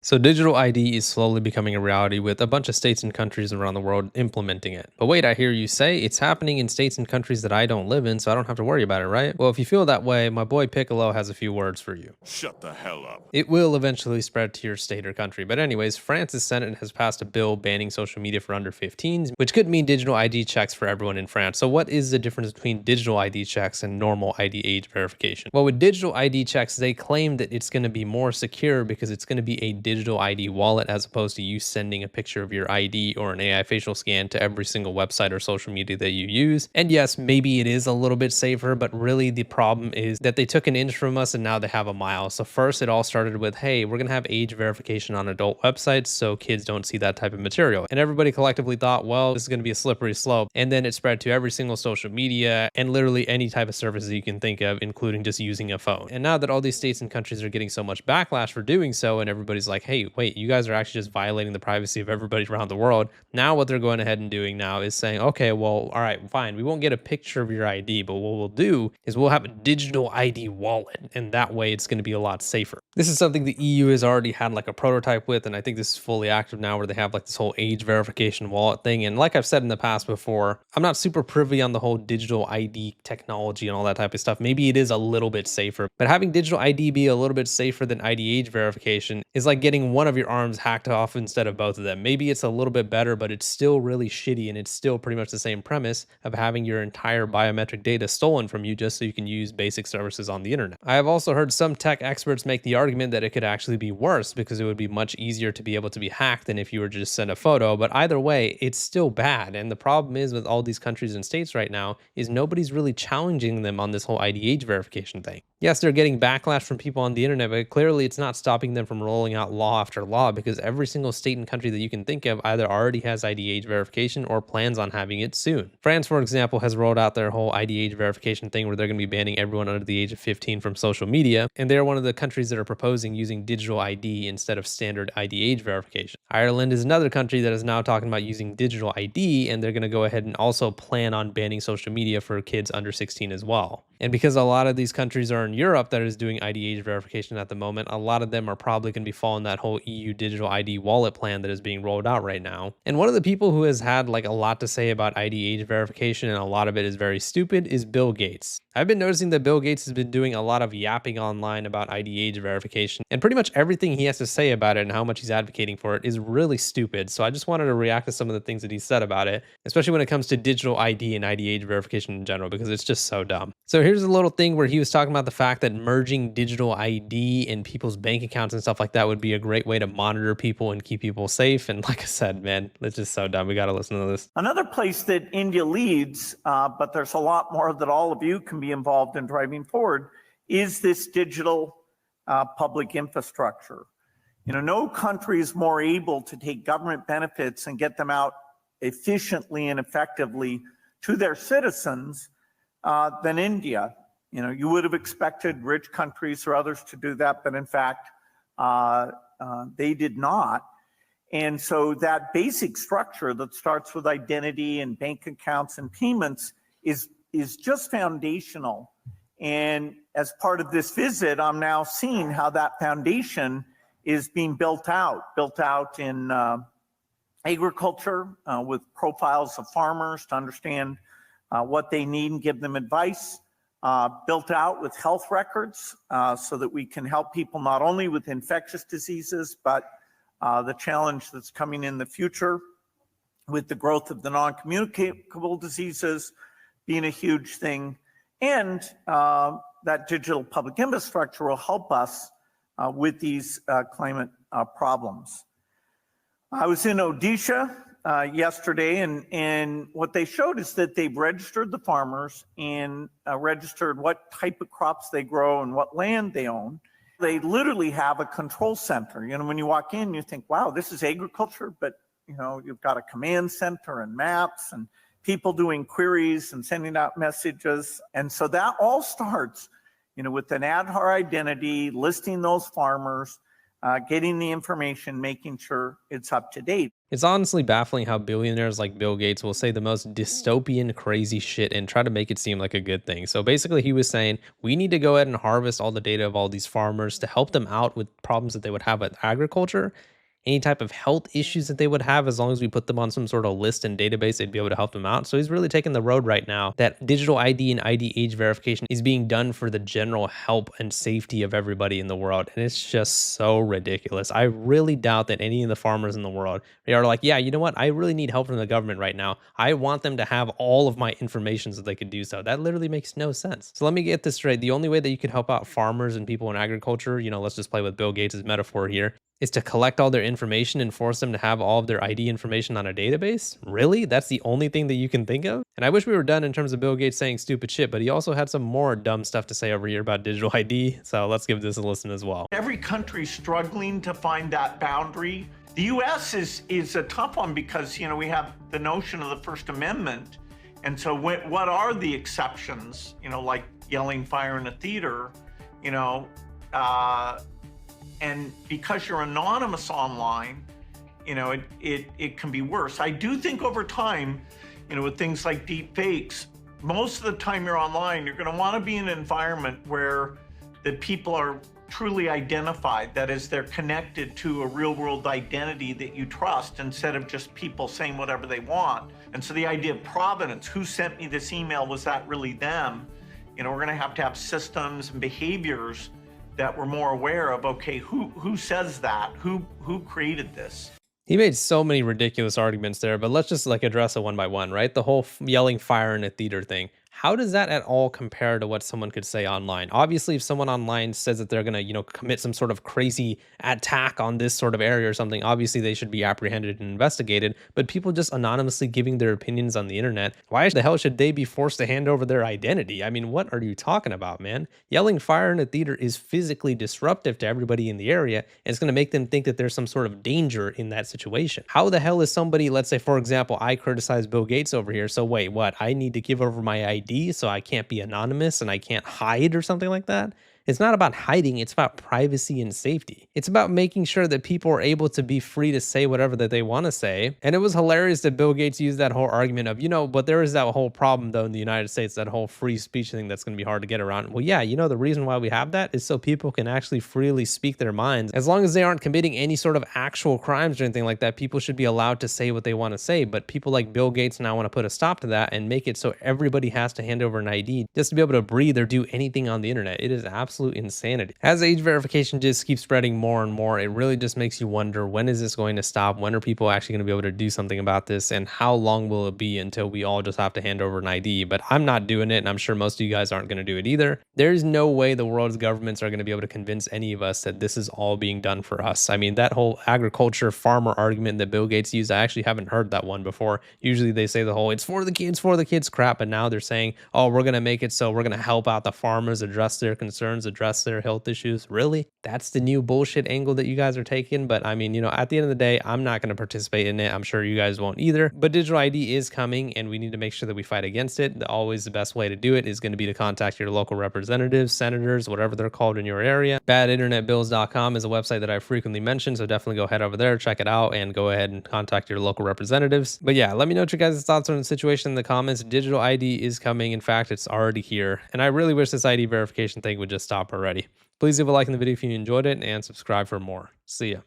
So, digital ID is slowly becoming a reality with a bunch of states and countries around the world implementing it. But wait, I hear you say it's happening in states and countries that I don't live in, so I don't have to worry about it, right? Well, if you feel that way, my boy Piccolo has a few words for you. Shut the hell up. It will eventually spread to your state or country. But, anyways, France's Senate has passed a bill banning social media for under 15s, which could mean digital ID checks for everyone in France. So, what is the difference between digital ID checks and normal ID age verification? Well, with digital ID checks, they claim that it's going to be more secure because it's going to be a digital ID wallet as opposed to you sending a picture of your ID or an AI facial scan to every single website or social media that you use. And yes, maybe it is a little bit safer, but really the problem is that they took an inch from us and now they have a mile. So, first, it all started with, hey, we're going to have age verification on adult websites so kids don't see that type of material. And everybody collectively thought, well, this is going to be a slippery slope. And then it spread to every single social media and literally any type of service that you can think of, including just using a phone. And now that all these states and countries are getting so much backlash for doing so, and everybody's like, hey, wait, you guys are actually just violating the privacy of everybody around the world. Now, what they're going ahead and doing now is saying, okay, well, all right, fine. We won't get a picture of your ID, but what we'll do is we'll have a digital ID wallet. And that way it's going to be a lot safer. This is something the EU has already had like a prototype with, and I think this is fully active now where they have like this whole age verification wallet thing. And like I've said in the past before, I'm not super privy on the whole digital ID technology and all that type of stuff. Maybe it is a little bit safer, but having digital ID be a little bit safer than ID age verification is like getting one of your arms hacked off instead of both of them. Maybe it's a little bit better, but it's still really shitty, and it's still pretty much the same premise of having your entire biometric data stolen from you just so you can use basic services on the internet. I have also heard some tech experts make the argument that it could actually be worse because it would be much easier to be able to be hacked than if you were to just send a photo. But either way, it's still bad. And the problem is with all these countries and states right now is nobody's really challenging them on this whole ID age verification thing. Yes, they're getting backlash from people on the internet, but clearly it's not stopping them from rolling out law after law because every single state and country that you can think of either already has ID age verification or plans on having it soon. France, for example, has rolled out their whole ID age verification thing where they're going to be banning everyone under the age of 15 from social media, and they're one of the countries that are proposing using digital ID instead of standard ID age verification. Ireland is another country that is now talking about using digital ID, and they're going to go ahead and also plan on banning social media for kids under 16 as well. And because a lot of these countries are in Europe that is doing ID age verification at the moment, a lot of them are probably going to be following that whole EU digital ID wallet plan that is being rolled out right now. And one of the people who has had like a lot to say about ID age verification, and a lot of it is very stupid, is Bill Gates. I've been noticing that Bill Gates has been doing a lot of yapping online about ID age verification, and pretty much everything he has to say about it and how much he's advocating for it is really stupid. So I just wanted to react to some of the things that he said about it, especially when it comes to digital ID and ID age verification in general, because it's just so dumb. So here's a little thing where he was talking about the fact that merging digital ID in people's bank accounts and stuff like that would be a great way to monitor people and keep people safe. And like I said, man, it's just so dumb. We got to listen to this. Another place that India leads, but there's a lot more that all of you can be involved in driving forward, is this digital public infrastructure. You know, no country is more able to take government benefits and get them out efficiently and effectively to their citizens than India. You know, you would have expected rich countries or others to do that, but in fact, they did not. And so that basic structure that starts with identity and bank accounts and payments is just foundational. And as part of this visit, I'm now seeing how that foundation is being built out in agriculture with profiles of farmers to understand what they need and give them advice, built out with health records so that we can help people not only with infectious diseases, but the challenge that's coming in the future with the growth of the non-communicable diseases being a huge thing. And that digital public infrastructure will help us with these climate problems. I was in Odisha yesterday, and what they showed is that they've registered the farmers and registered what type of crops they grow and what land they own. They literally have a control center. You know, when you walk in, you think, wow, this is agriculture, but you know, you've got a command center and maps and people doing queries and sending out messages. And so that all starts, you know, with an Aadhaar identity, listing those farmers, getting the information, making sure it's up to date. It's honestly baffling how billionaires like Bill Gates will say the most dystopian, crazy shit and try to make it seem like a good thing. So basically, he was saying we need to go ahead and harvest all the data of all these farmers to help them out with problems that they would have with agriculture, any type of health issues that they would have. As long as we put them on some sort of list and database, they'd be able to help them out. So he's really taking the road right now that digital ID and ID age verification is being done for the general help and safety of everybody in the world. And it's just so ridiculous. I really doubt that any of the farmers in the world are like, yeah, you know what? I really need help from the government right now. I want them to have all of my information so they could do so. That literally makes no sense. So let me get this straight. The only way that you could help out farmers and people in agriculture, let's just play with Bill Gates' metaphor here, is to collect all their information and force them to have all of their ID information on a database? Really? That's the only thing that you can think of? And I wish we were done in terms of Bill Gates saying stupid shit, but he also had some more dumb stuff to say over here about digital ID. So let's give this a listen as well. Every country struggling to find that boundary. The US is a tough one because, we have the notion of the First Amendment. And so what are the exceptions, like yelling fire in a theater, and because you're anonymous online, it can be worse. I do think over time, with things like deep fakes, most of the time you're online, you're going to want to be in an environment where the people are truly identified. That is, they're connected to a real world identity that you trust instead of just people saying whatever they want. And so the idea of provenance, who sent me this email, was that really them? We're going to have systems and behaviors that we're more aware of. Okay, who says that? Who created this? He made so many ridiculous arguments there, but let's just address it one by one, right? The whole yelling fire in a theater thing. How does that at all compare to what someone could say online? Obviously, if someone online says that they're going to, commit some sort of crazy attack on this sort of area or something, obviously they should be apprehended and investigated. But people just anonymously giving their opinions on the internet, why the hell should they be forced to hand over their identity? I mean, what are you talking about, man? Yelling fire in a theater is physically disruptive to everybody in the area, and it's going to make them think that there's some sort of danger in that situation. How the hell is somebody, let's say, for example, I criticize Bill Gates over here. So wait, what? I need to give over my ID so I can't be anonymous and I can't hide or something like that? It's not about hiding, it's about privacy and safety. It's about making sure that people are able to be free to say whatever that they want to say. And it was hilarious that Bill Gates used that whole argument of, but there is that whole problem though in the United States, that whole free speech thing that's going to be hard to get around. Well, yeah, the reason why we have that is so people can actually freely speak their minds. As long as they aren't committing any sort of actual crimes or anything like that, people should be allowed to say what they want to say. But people like Bill Gates now want to put a stop to that and make it so everybody has to hand over an ID just to be able to breathe or do anything on the internet. It is absolute insanity. As age verification just keeps spreading more and more, it really just makes you wonder, when is this going to stop? When are people actually going to be able to do something about this? And how long will it be until we all just have to hand over an ID? But I'm not doing it, and I'm sure most of you guys aren't going to do it either. There's no way the world's governments are going to be able to convince any of us that this is all being done for us. I mean, that whole agriculture farmer argument that Bill Gates used, I actually haven't heard that one before. Usually they say the whole it's for the kids crap, but now they're saying, oh, we're going to make it so we're going to help out the farmers, address their concerns, address their health issues. Really? That's the new bullshit angle that you guys are taking? But I mean, at the end of the day, I'm not going to participate in it. I'm sure you guys won't either. But digital ID is coming, and we need to make sure that we fight against it. Always the best way to do it is going to be to contact your local representatives, senators, whatever they're called in your area. Badinternetbills.com is a website that I frequently mention, so definitely go head over there, check it out, and go ahead and contact your local representatives. But yeah, let me know what your guys' thoughts are on the situation in the comments. Digital ID is coming. In fact, it's already here. And I really wish this ID verification thing would just stop already. Please leave a like in the video if you enjoyed it, and subscribe for more. See ya.